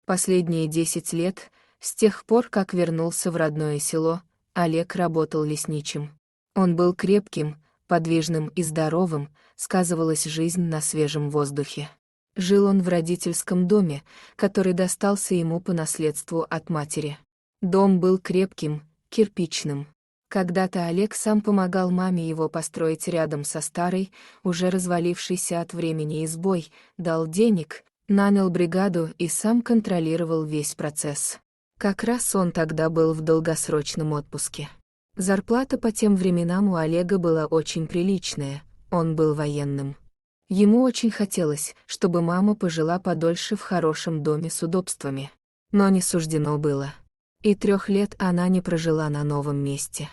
Последние 10 лет, с тех пор, как вернулся в родное село, Олег работал лесничим. Он был крепким, подвижным и здоровым, сказывалась жизнь на свежем воздухе. Жил он в родительском доме, который достался ему по наследству от матери. Дом был крепким, кирпичным. Когда-то Олег сам помогал маме его построить рядом со старой, уже развалившейся от времени избой, дал денег, нанял бригаду и сам контролировал весь процесс. Как раз он тогда был в долгосрочном отпуске. Зарплата по тем временам у Олега была очень приличная, он был военным. Ему очень хотелось, чтобы мама пожила подольше в хорошем доме с удобствами. Но не суждено было. И 3 лет она не прожила на новом месте.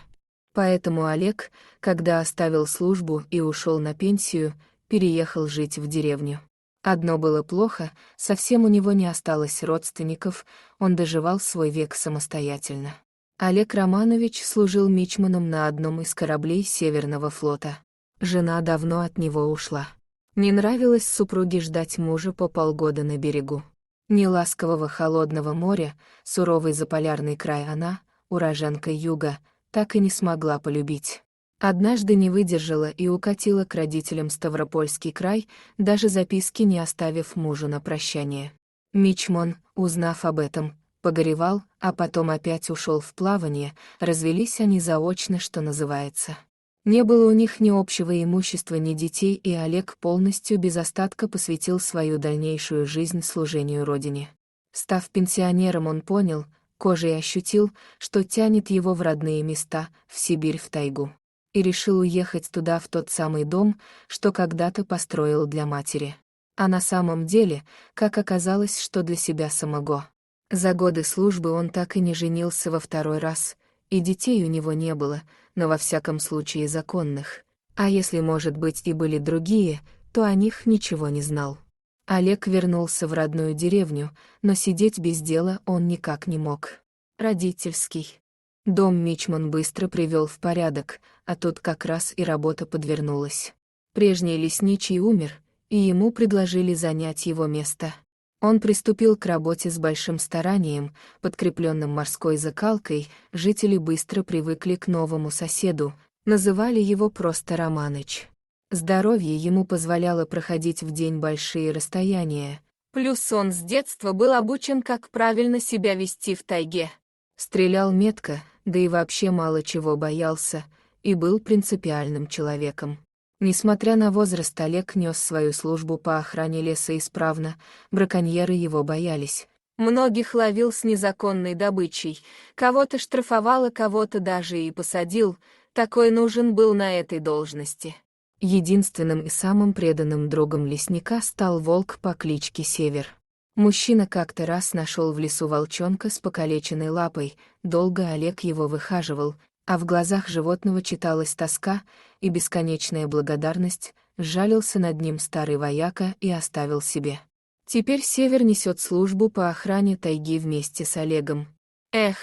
Поэтому Олег, когда оставил службу и ушел на пенсию, переехал жить в деревню. Одно было плохо, совсем у него не осталось родственников, он доживал свой век самостоятельно. Олег Романович служил мичманом на одном из кораблей Северного флота. Жена давно от него ушла. Не нравилось супруге ждать мужа по полгода на берегу. Ни ласкового холодного моря, суровый заполярный край она, уроженка юга, так и не смогла полюбить. Однажды не выдержала и укатила к родителям Ставропольский край, даже записки не оставив мужу на прощание. Мичман, узнав об этом, погоревал, а потом опять ушел в плавание, развелись они заочно, что называется. Не было у них ни общего имущества, ни детей, и Олег полностью без остатка посвятил свою дальнейшую жизнь служению родине. Став пенсионером, он понял, кожей ощутил, что тянет его в родные места, в Сибирь, в тайгу. И решил уехать туда, в тот самый дом, что когда-то построил для матери. А на самом деле, как оказалось, что для себя самого. За годы службы он так и не женился во 2-й раз, и детей у него не было, но во всяком случае законных. А если, может быть, и были другие, то о них ничего не знал. Олег вернулся в родную деревню, но сидеть без дела он никак не мог. Родительский дом мичман быстро привел в порядок, а тут как раз и работа подвернулась. Прежний лесничий умер, и ему предложили занять его место. Он приступил к работе с большим старанием, подкрепленным морской закалкой, жители быстро привыкли к новому соседу, называли его просто Романыч. Здоровье ему позволяло проходить в день большие расстояния. Плюс он с детства был обучен, как правильно себя вести в тайге. Стрелял метко, да и вообще мало чего боялся, и был принципиальным человеком. Несмотря на возраст, Олег нес свою службу по охране леса исправно, браконьеры его боялись. Многих ловил с незаконной добычей, кого-то штрафовал, а кого-то даже и посадил, такой нужен был на этой должности. Единственным и самым преданным другом лесника стал волк по кличке Север. Мужчина как-то раз нашел в лесу волчонка с покалеченной лапой, долго Олег его выхаживал, а в глазах животного читалась тоска и бесконечная благодарность, сжалился над ним старый вояка и оставил себе. Теперь Север несет службу по охране тайги вместе с Олегом. Эх,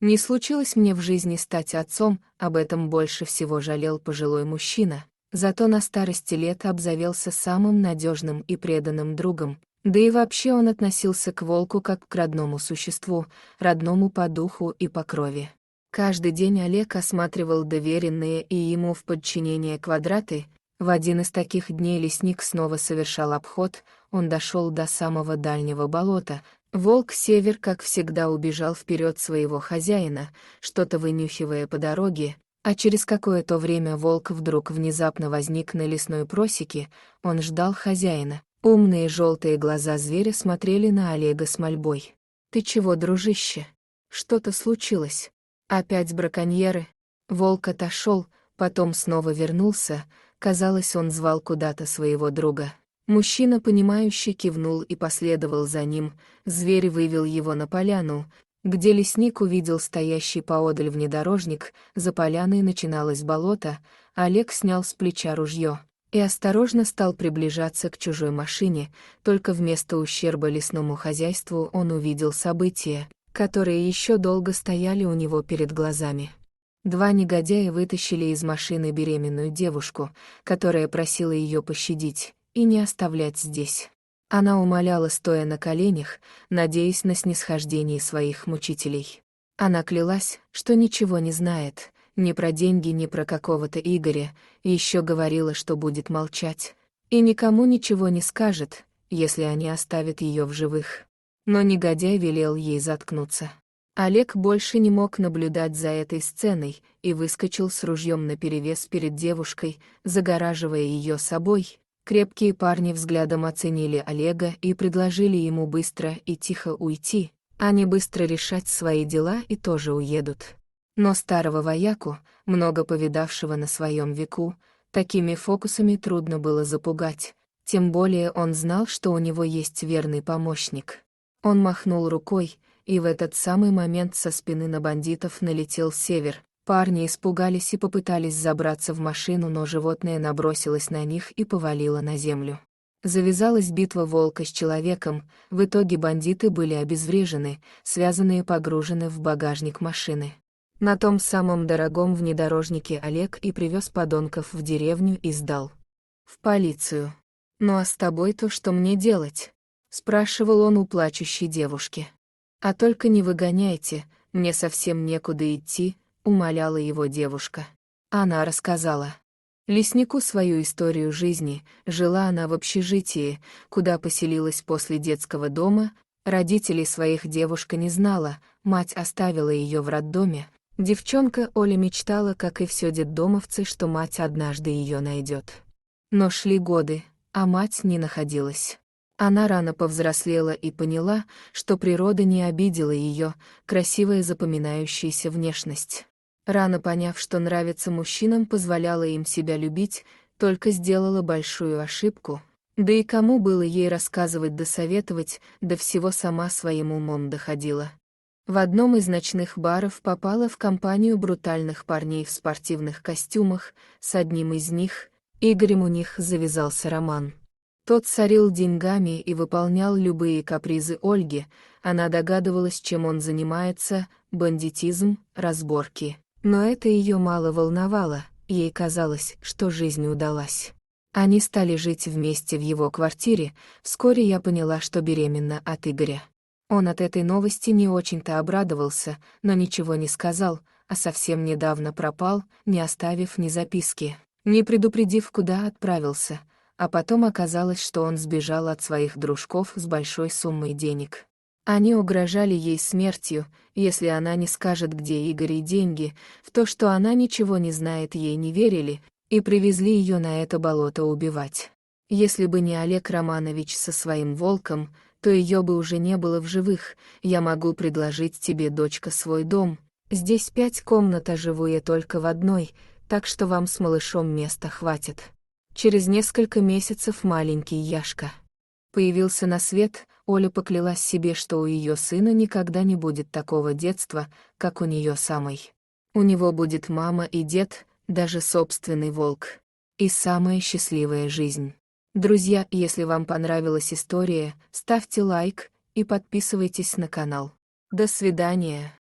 не случилось мне в жизни стать отцом, об этом больше всего жалел пожилой мужчина, зато на старости лет обзавелся самым надежным и преданным другом, да и вообще он относился к волку как к родному существу, родному по духу и по крови. Каждый день Олег осматривал доверенные и ему в подчинение квадраты. В один из таких дней лесник снова совершал обход, он дошел до самого дальнего болота. Волк Север, как всегда, убежал вперед своего хозяина, что-то вынюхивая по дороге, а через какое-то время волк вдруг внезапно возник на лесной просеке, он ждал хозяина. Умные желтые глаза зверя смотрели на Олега с мольбой. «Ты чего, дружище? Что-то случилось? Опять браконьеры?» Волк отошел, потом снова вернулся, казалось, он звал куда-то своего друга. Мужчина, понимающе кивнул и последовал за ним, зверь вывел его на поляну, где лесник увидел стоящий поодаль внедорожник, за поляной начиналось болото, Олег снял с плеча ружье и осторожно стал приближаться к чужой машине, только вместо ущерба лесному хозяйству он увидел события, которые еще долго стояли у него перед глазами. 2 негодяя вытащили из машины беременную девушку, которая просила ее пощадить и не оставлять здесь. Она умоляла, стоя на коленях, надеясь на снисхождение своих мучителей. Она клялась, что ничего не знает, ни про деньги, ни про какого-то Игоря, и еще говорила, что будет молчать. И никому ничего не скажет, если они оставят ее в живых. Но негодяй велел ей заткнуться. Олег больше не мог наблюдать за этой сценой и выскочил с ружьем наперевес перед девушкой, загораживая ее собой. Крепкие парни взглядом оценили Олега и предложили ему быстро и тихо уйти, а не быстро решать свои дела и тоже уедут. Но старого вояку, много повидавшего на своем веку, такими фокусами трудно было запугать, тем более он знал, что у него есть верный помощник. Он махнул рукой, и в этот самый момент со спины на бандитов налетел Север. Парни испугались и попытались забраться в машину, но животное набросилось на них и повалило на землю. Завязалась битва волка с человеком, в итоге бандиты были обезврежены, связанные погружены в багажник машины. На том самом дорогом внедорожнике Олег и привез подонков в деревню и сдал в полицию. «Ну а с тобой-то что мне делать?» — спрашивал он у плачущей девушки. «А только не выгоняйте, мне совсем некуда идти», — умоляла его девушка. Она рассказала леснику свою историю жизни. Жила она в общежитии, куда поселилась после детского дома. Родителей своих девушка не знала, мать оставила ее в роддоме. Девчонка Оля мечтала, как и все детдомовцы, что мать однажды ее найдет. Но шли годы, а мать не находилась. Она рано повзрослела и поняла, что природа не обидела ее, красивая запоминающаяся внешность. Рано поняв, что нравится мужчинам, позволяла им себя любить, только сделала большую ошибку. Да и кому было ей рассказывать да советовать, да всего сама своим умом доходила. В одном из ночных баров попала в компанию брутальных парней в спортивных костюмах, с одним из них, Игорем, у них завязался роман. Тот сорил деньгами и выполнял любые капризы Ольги, она догадывалась, чем он занимается, бандитизм, разборки. Но это ее мало волновало, ей казалось, что жизнь удалась. Они стали жить вместе в его квартире, вскоре я поняла, что беременна от Игоря. Он от этой новости не очень-то обрадовался, но ничего не сказал, а совсем недавно пропал, не оставив ни записки, не предупредив, куда отправился. А потом оказалось, что он сбежал от своих дружков с большой суммой денег. Они угрожали ей смертью, если она не скажет, где Игорь и деньги. В то, что она ничего не знает, ей не верили, и привезли ее на это болото убивать. Если бы не Олег Романович со своим волком, то ее бы уже не было в живых. Я могу предложить тебе, дочка, свой дом. Здесь 5 комнат, а живу я только в одной, так что вам с малышом места хватит. Через несколько месяцев маленький Яшка появился на свет. Оля поклялась себе, что у ее сына никогда не будет такого детства, как у нее самой. У него будет мама и дед, даже собственный волк. И самая счастливая жизнь. Друзья, если вам понравилась история, ставьте лайк и подписывайтесь на канал. До свидания.